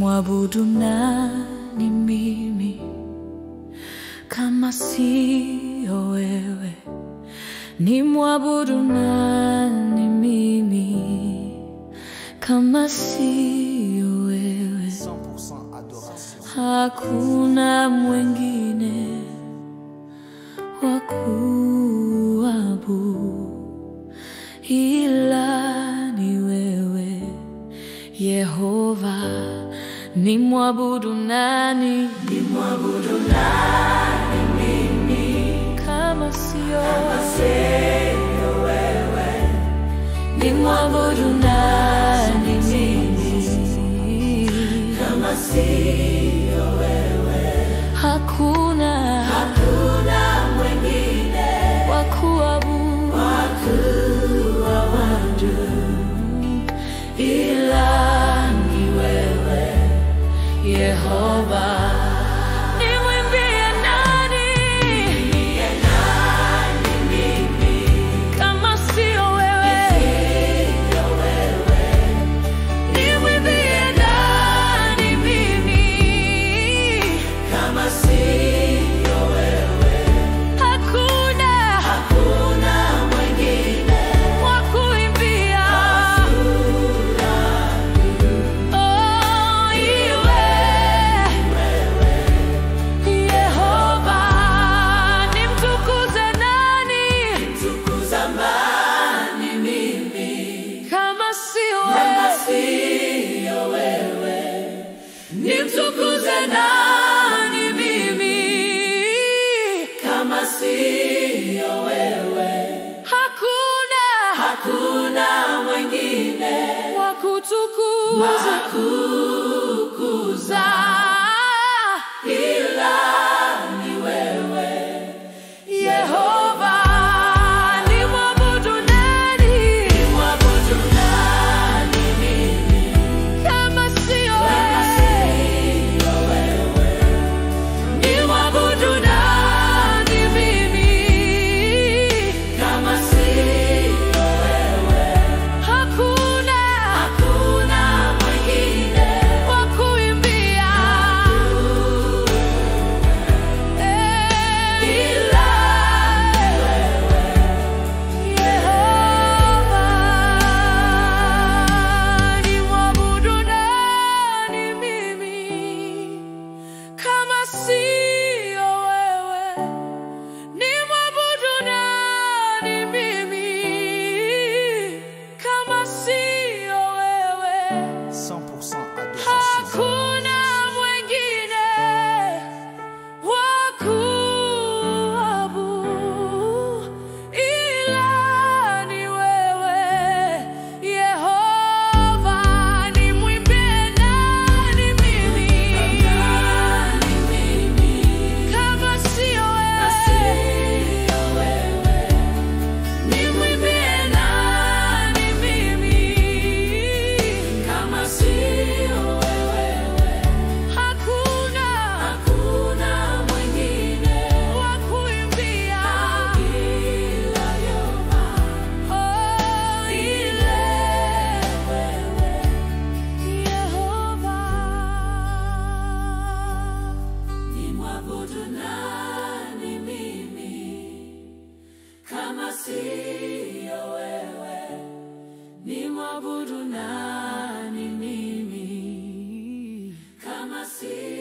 nimwabudu nani mimi kama sio wewe? Nimwabudu nani mimi kama sio wewe? 100% adoration. Hakuna mwingine wa kuabudu ila ni wewe Yehova. Nimwabudu nani? Nimwabudu nani mimi kama sio wewe? Nimwabudu nani mimi kama sio wewe? Hakuna mwingine wa kuabudu ila ni wewe Yehova. Nimwimbie nani mimi kama sio wewe? Nimwimbie nani mimi kama sio wewe? Hakuna mwingine wa kuimbia nimtukuze nani mimi kama sio wewe? Hakuna mwingine wa kutukuza ila ni wewe Yehova. Nimwabudu nani mimi kama sio wewe? Nimwabudu nani mimi kama sio wewe? Hakuna mwingine wa kuimbia ila wewe Yehova. Nimwabudu nani mimi kama sio wewe? Nimwabudu nani mimi kama sio wewe? 100% adoration. Hakuna mwingine wa kuabudu ila ni wewe Yehova. Nimwimbie nani mimi kama sio wewe? Nimwimbie nani mimi kama sio wewe? Hakuna mwingine wa kuimbia ila Yehova, ila wewe Yehova. Nimwabudu nani mimi kama sio wewe? Nimwabudu nani mimi kama sio